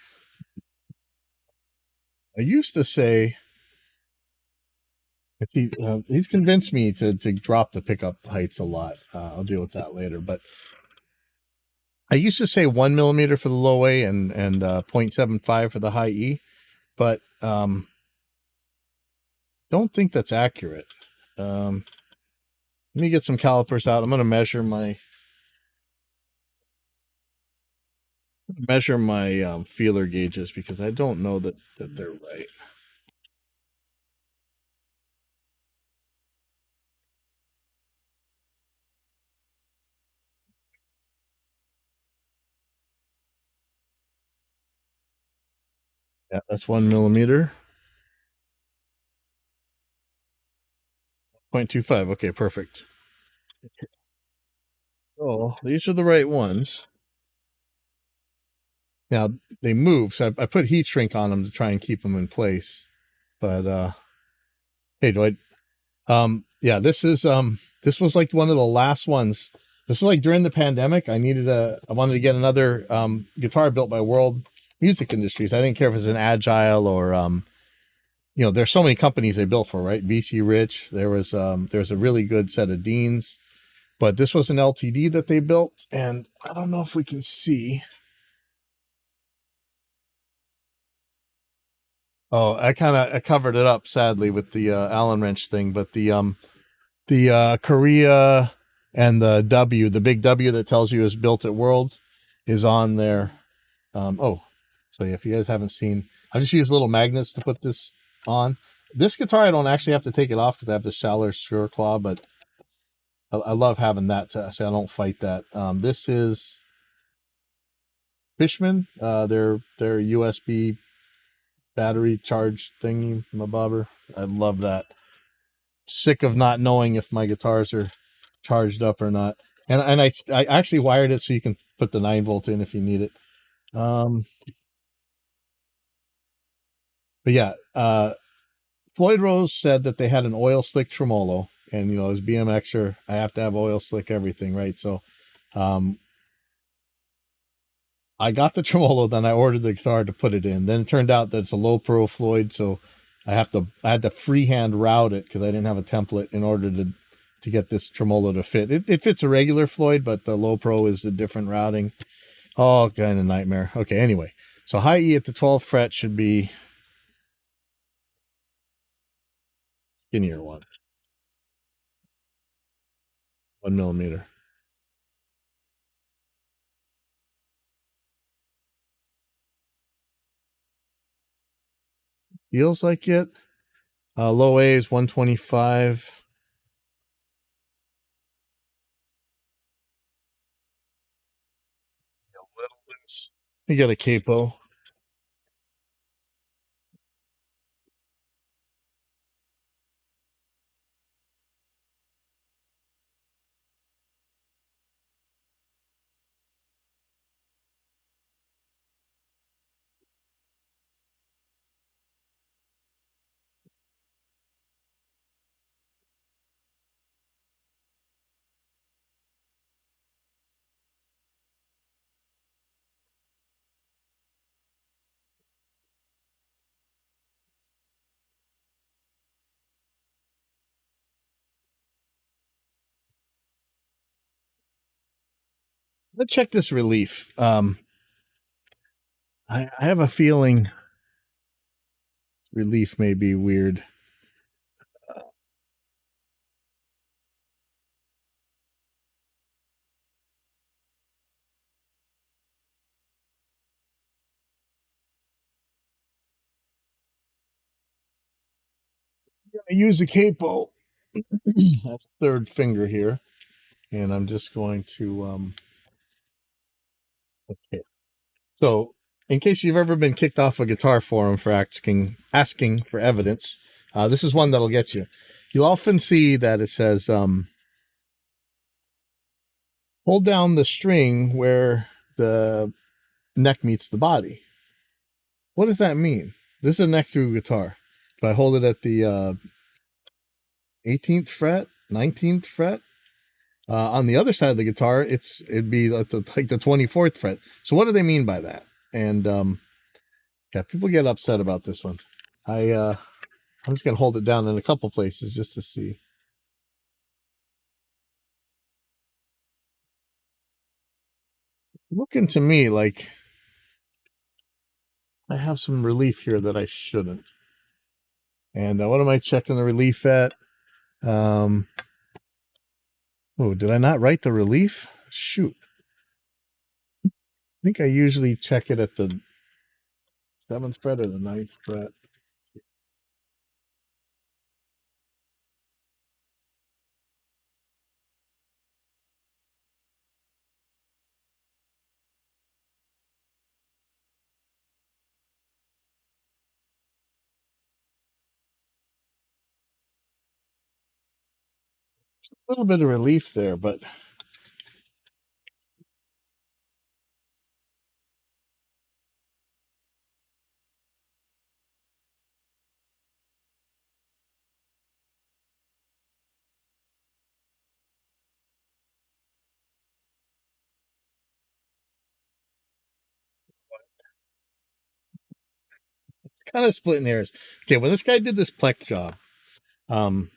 I used to say, if he's convinced me to drop the pickup heights a lot. I'll deal with that later. But I used to say 1 millimeter for the low A and 0.75 for the high E, but don't think that's accurate. Let me get some calipers out. I'm going to measure my feeler gauges because I don't know that they're right. Yeah, that's 1 millimeter. 0.25. Okay, perfect. Oh, these are the right ones. Now they move, so I put heat shrink on them to try and keep them in place. But hey, Dwight. Yeah, this was like one of the last ones. This is like during the pandemic. I wanted to get another guitar built by World Music Industries. I didn't care if it was an Agile or there's so many companies they built for, right? BC Rich. There was a really good set of Deans, but this was an LTD that they built, and I don't know if we can see. Oh, I covered it up sadly with the Allen wrench thing, but the Korea and the big W that tells you is built at World is on there. So yeah, if you guys haven't seen, I just use little magnets to put this on. This guitar, I don't actually have to take it off because I have the Schaller Sure Claw, but I love having that so I don't fight that. This is Fishman, their USB battery charge thingy, my bobber. I love that. Sick of not knowing if my guitars are charged up or not. And I actually wired it so you can put the 9 volt in if you need it. But yeah, Floyd Rose said that they had an oil slick tremolo, and as BMXer, I have to have oil slick everything, right? So, I got the tremolo, then I ordered the guitar to put it in. Then it turned out that it's a low pro Floyd, so I had to freehand route it because I didn't have a template in order to get this tremolo to fit. It fits a regular Floyd, but the low pro is a different routing. Oh, kind of nightmare. Okay, anyway, so high E at the 12th fret should be skinnier 1 millimeter. Feels like it. Low A is 125. A little loose. You got a capo. Let's check this relief. I have a feeling relief may be weird. I use the capo. That's third finger here, and I'm just going to okay. So, in case you've ever been kicked off a guitar forum for asking for evidence, this is one that'll get you. You'll often see that it says hold down the string where the neck meets the body. What does that mean? This is a neck through guitar. If I hold it at the 18th fret, 19th fret, on the other side of the guitar, it'd be like the 24th fret. So what do they mean by that? And yeah, people get upset about this one. I'm just gonna hold it down in a couple places just to see. It's looking to me like I have some relief here that I shouldn't. And what am I checking the relief at? Oh, did I not write the relief? Shoot. I think I usually check it at the 7th fret or the 9th fret. A little bit of relief there, but it's kind of splitting hairs. Okay, when this guy did this pleck job, um,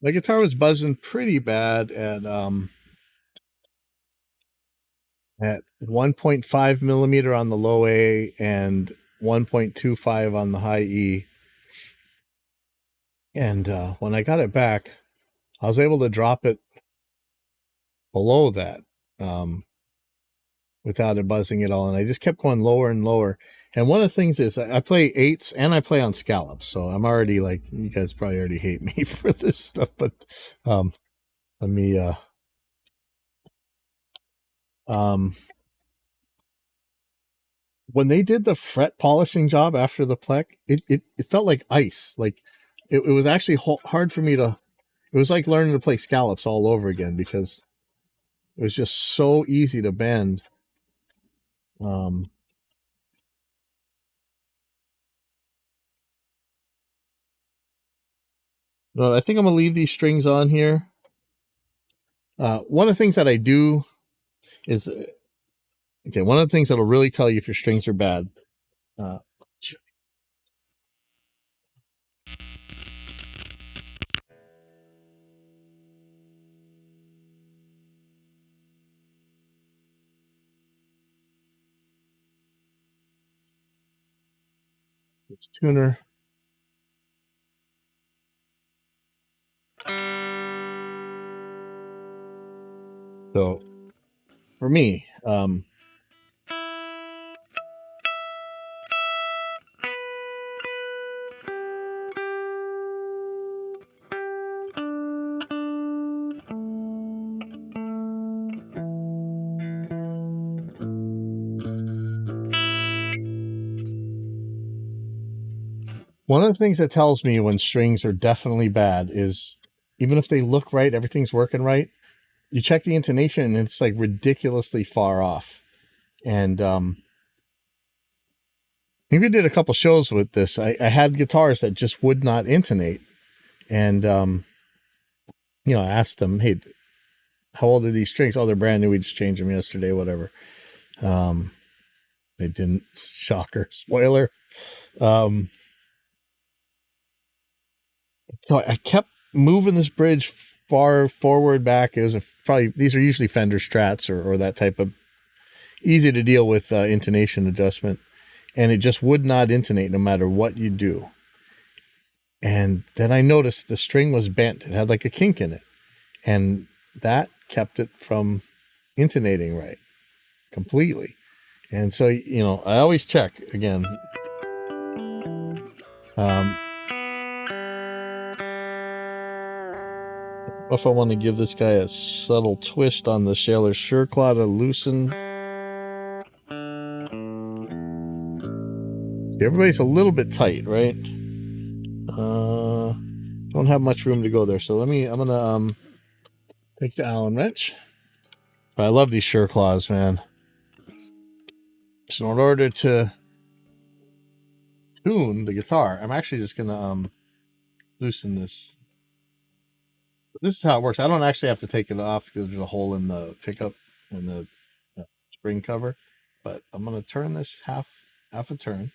my guitar was buzzing pretty bad at 1.5 millimeter on the low A and 1.25 on the high E. And when I got it back, I was able to drop it below that without it buzzing at all. And I just kept going lower and lower. And one of the things is I play eights and I play on scallops. So I'm already like, you guys probably already hate me for this stuff, but let me when they did the fret polishing job after the pleck, it felt like ice. Like it was actually hard for me to, it was like learning to play scallops all over again because it was just so easy to bend. No, I think I'm gonna leave these strings on here. One of the things that I do is, okay, one of the things that'll really tell you if your strings are bad. It's tuner. So for me, one of the things that tells me when strings are definitely bad is even if they look right, everything's working right, you check the intonation and it's like ridiculously far off. And I think we did a couple shows with this. I had guitars that just would not intonate. And, I asked them, hey, how old are these strings? Oh, they're brand new. We just changed them yesterday, whatever. They didn't. Shocker. Spoiler. So I kept moving this bridge bar forward, back. It was probably, these are usually Fender Strats or that type of easy to deal with intonation adjustment. And it just would not intonate no matter what you do. And then I noticed the string was bent. It had like a kink in it. And that kept it from intonating right completely. And so, you know, I always check again. If I want to give this guy a subtle twist on the Sailor Sureclaw to loosen. See, everybody's a little bit tight, right? Don't have much room to go there. So I'm gonna take the Allen wrench. But I love these Sureclaws, man. So in order to tune the guitar, I'm actually just gonna loosen this. This is how it works. I don't actually have to take it off because there's a hole in the pickup and the spring cover. But I'm gonna turn this half a turn.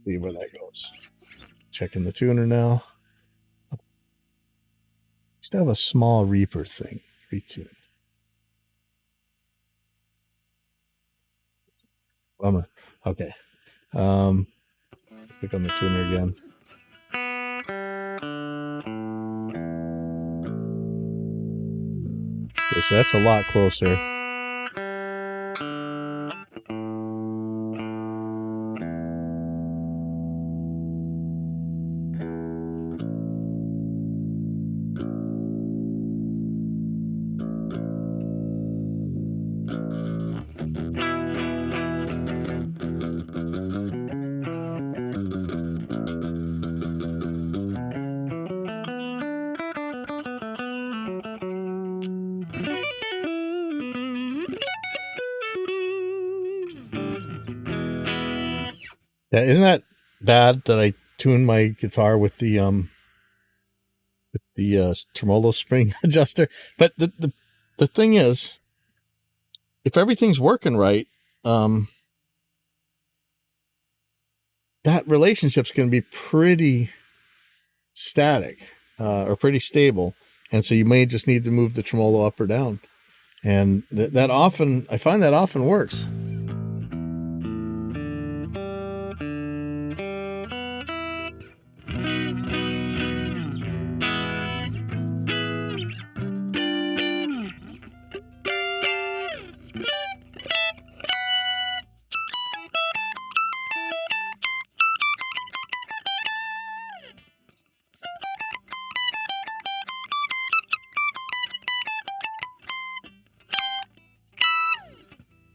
See where that goes. Checking the tuner now. Used to have a small Reaper thing. Retune. Bummer. Okay. Click on the tuner again. Okay, so that's a lot closer. Yeah, isn't that bad that I tuned my guitar with the tremolo spring adjuster? But the thing is, if everything's working right, that relationship's going to be pretty static or pretty stable, and so you may just need to move the tremolo up or down, and that often, I find that often works.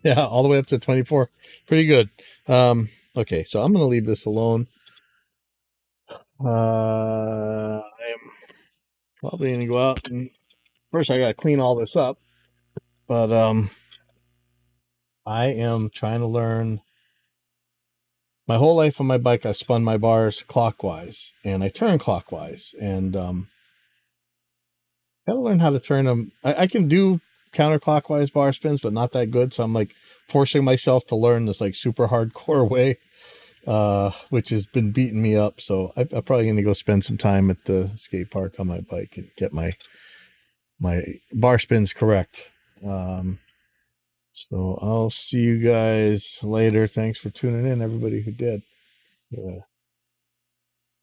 Yeah, all the way up to 24. Pretty good. Okay, so I'm going to leave this alone. I am probably going to go out and first I got to clean all this up. But I am trying to learn. My whole life on my bike, I spun my bars clockwise, and I turn clockwise, and gotta learn how to turn them. I can do counterclockwise bar spins, but not that good. So I'm like forcing myself to learn this like super hardcore way, which has been beating me up. So I'm probably going to go spend some time at the skate park on my bike and get my bar spins correct. So I'll see you guys later. Thanks for tuning in, everybody who did. Yeah.